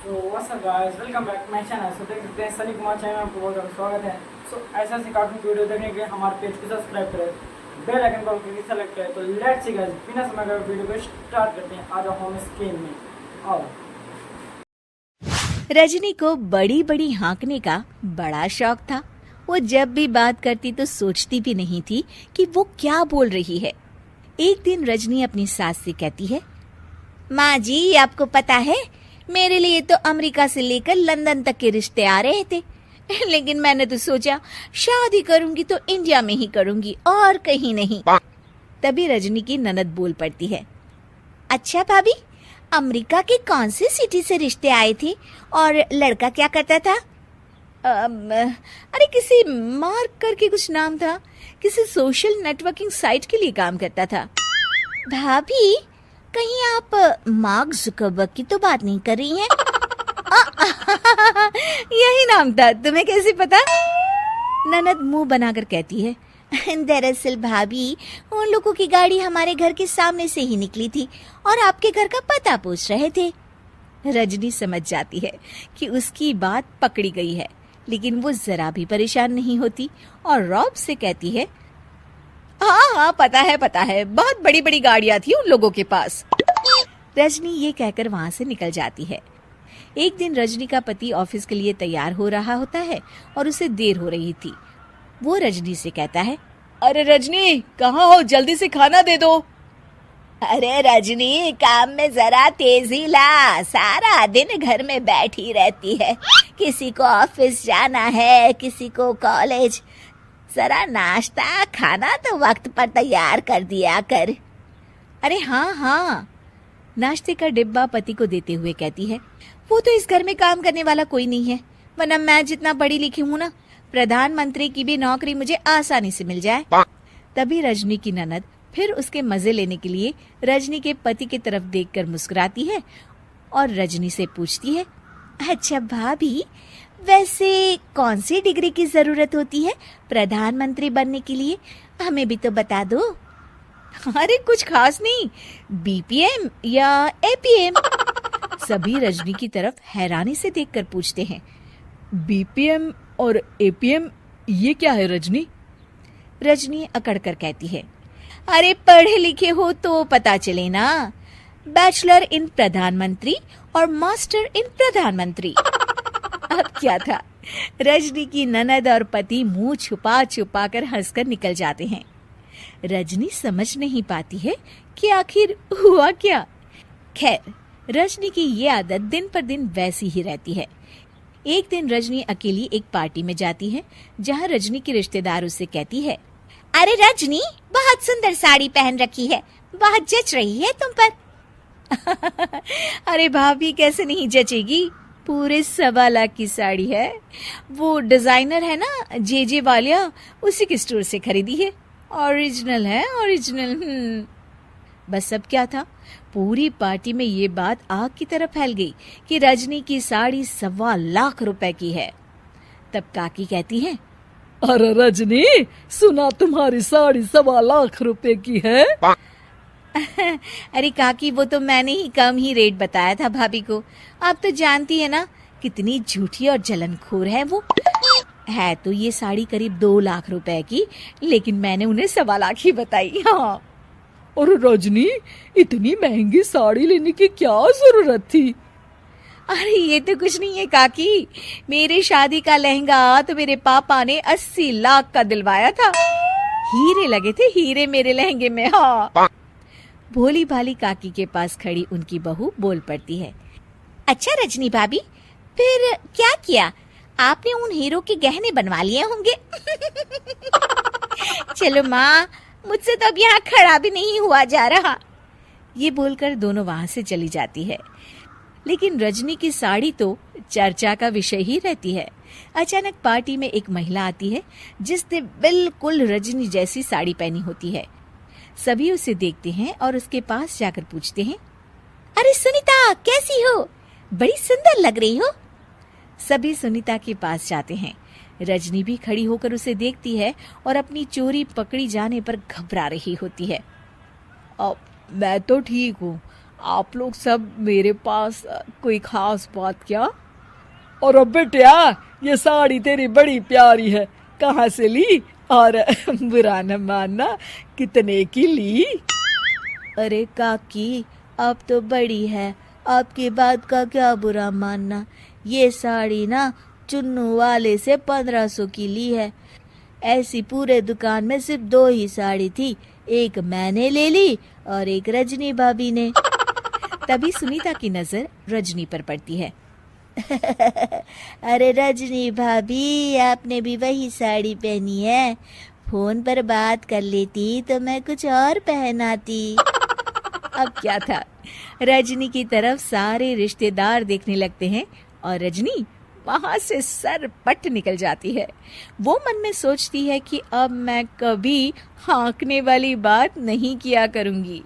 तो what's up guys, welcome back to my channel. So देख सकते हैं सनी कुमार चैनल में आपको बहुत ज़्यादा स्वागत है। सो ऐसा ऐसे कार्टून की वीडियो देखने के लिए हमारे पेज को सब्सक्राइब करें, बेल आइकन को क्लिक सेलेक्ट करें। तो लेट्स सी गाइस, बिना समय गए वीडियो को स्टार्ट करते हैं। आ जाओ होम स्क्रीन में। आओ। रजनी को बड़ी बड़ी हाँकने का बड़ा शौक था। वो जब भी बात करती तो सोचती भी नहीं थी कि वो क्या बोल रही है। एक दिन रजनी अपनी सास से कहती है, माँ जी, आपको पता है मेरे लिए तो अमेरिका से लेकर लंदन तक के रिश्ते आ रहे थे, लेकिन मैंने तो सोचा शादी करूंगी तो इंडिया में ही करूंगी और कहीं नहीं। तभी रजनी की ननद बोल पड़ती है, अच्छा भाभी, अमेरिका के कौन सी सिटी से रिश्ते आए थे और लड़का क्या करता था? अरे किसी मार्क करके कुछ नाम था, किसी सोशल नेटवर्किंग साइट के लिए काम करता था। भाभी, कहीं आप मार्क जुकरबर्ग की तो बात नहीं कर रही हैं? यही नाम था, तुम्हें कैसे पता? ननद मुंह बनाकर कहती है, दरअसल भाभी, उन लोगों की गाड़ी हमारे घर के सामने से ही निकली थी और आपके घर का पता पूछ रहे थे। रजनी समझ जाती है कि उसकी बात पकड़ी गई है, लेकिन वो जरा भी परेशान नहीं होती और रॉब से कहती है, हाँ हाँ, पता है, बहुत बड़ी बड़ी गाड़ियां थी उन लोगों के पास। रजनी ये कहकर वहां से निकल जाती है। एक दिन रजनी का पति ऑफिस के लिए तैयार हो रहा होता है और उसे देर हो रही थी। वो रजनी से कहता है, अरे रजनी, कहाँ हो? जल्दी से खाना दे दो। अरे रजनी, काम में जरा तेजी ला, सारा दिन घर में बैठी रहती है। किसी को ऑफिस जाना है, किसी को कॉलेज। जरा नाश्ता खाना तो वक्त पर तैयार कर दिया कर। अरे हाँ हाँ, नाश्ते का डिब्बा पति को देते हुए कहती है, वो तो इस घर में काम करने वाला कोई नहीं है, वरना मैं जितना पढ़ी लिखी हूँ ना, प्रधानमंत्री की भी नौकरी मुझे आसानी से मिल जाए। तभी रजनी की ननद फिर उसके मजे लेने के लिए रजनी के पति की तरफ देखकर मुस्कुराती है और रजनी से पूछती है, अच्छा भाभी, वैसे कौन सी डिग्री की जरूरत होती है प्रधानमंत्री बनने के लिए? हमें भी तो बता दो। अरे कुछ खास नहीं, बीपीएम या एपीएम। सभी रजनी की तरफ हैरानी से देखकर पूछते हैं, बीपीएम और एपीएम ये क्या है रजनी? रजनी अकड़ कर कहती है, अरे पढ़े लिखे हो तो पता चले ना, बैचलर इन प्रधानमंत्री और मास्टर इन प्रधानमंत्री। अब क्या था, रजनी की ननद और पति मुंह छुपा छुपा कर हंसकर निकल जाते हैं। रजनी समझ नहीं पाती है कि आखिर हुआ क्या। खैर, रजनी की ये आदत दिन पर दिन वैसी ही रहती है। एक दिन रजनी अकेली एक पार्टी में जाती है, जहाँ रजनी की रिश्तेदार उससे कहती है, अरे रजनी, बहुत सुंदर साड़ी पहन रखी है, बहुत जच रही है तुम पर। अरे भाभी, कैसे नहीं जचेगी, पूरे 1.25 लाख की साड़ी है। वो डिजाइनर है ना, जे वालिया, उसी के स्टोर से खरीदी है। ओरिजिनल है, ओरिजिनल। बस अब क्या था, पूरी पार्टी में ये बात आग की तरह फैल गई कि रजनी की साड़ी 1.25 लाख रुपए की है। तब काकी कहती है, अरे रजनी, सुना तुम्हारी साड़ी 1.25 लाख रुपए की है। अरे काकी, वो तो मैंने ही कम ही रेट बताया था भाभी को। आप तो जानती है ना कितनी झूठी और जलनखोर है वो। है तो ये साड़ी करीब 2 लाख रुपए की, लेकिन मैंने उन्हें 1.25 लाख ही बताई। हाँ। और रजनी, इतनी महंगी साड़ी लेने की क्या जरूरत थी? अरे ये तो कुछ नहीं है काकी, मेरे शादी का लहंगा तो मेरे पापा ने 80 लाख का दिलवाया था। हीरे लगे थे, हीरे मेरे लहंगे में। हाँ। भोली भाली काकी के पास खड़ी उनकी बहू बोल पड़ती है, अच्छा रजनी भाभी, फिर क्या किया? आपने उन हीरो के गहने बनवा लिए होंगे। चलो माँ, मुझसे तो अब यहाँ खड़ा भी नहीं हुआ जा रहा। ये बोलकर दोनों वहां से चली जाती है। लेकिन रजनी की साड़ी तो चर्चा का विषय ही रहती है। अचानक पार्टी में एक महिला आती है, जिसने बिल्कुल रजनी जैसी साड़ी पहनी होती है। सभी उसे देखते हैं और उसके पास जाकर पूछते हैं, अरे सुनीता, कैसी हो? बड़ी सुंदर लग रही हो। सभी सुनीता के पास जाते हैं। रजनी भी खड़ी होकर उसे देखती है और अपनी चोरी पकड़ी जाने पर घबरा रही होती है। मैं तो ठीक हूँ, आप लोग सब मेरे पास कोई खास बात क्या? और अब बेटिया, ये साड़ी तेरी बड़ी प्यारी है, कहाँ से ली? और बुरा न मानना, कितने की ली? अरे काकी, आप तो बड़ी है, आपकी बात का क्या बुरा मानना। ये साड़ी ना चुन्नू वाले से 1500 की ली है। ऐसी पूरे दुकान में सिर्फ 2 ही साड़ी थी, एक मैंने ले ली और एक रजनी भाभी ने। तभी सुनीता की नजर रजनी पर पड़ती है। अरे रजनी भाभी, आपने भी वही साड़ी पहनी है। फोन पर बात कर लेती तो मैं कुछ और पहनाती। अब क्या था, रजनी की तरफ सारे रिश्तेदार देखने लगते हैं और रजनी वहां से सर पट निकल जाती है। वो मन में सोचती है कि अब मैं कभी हाँकने वाली बात नहीं किया करूंगी।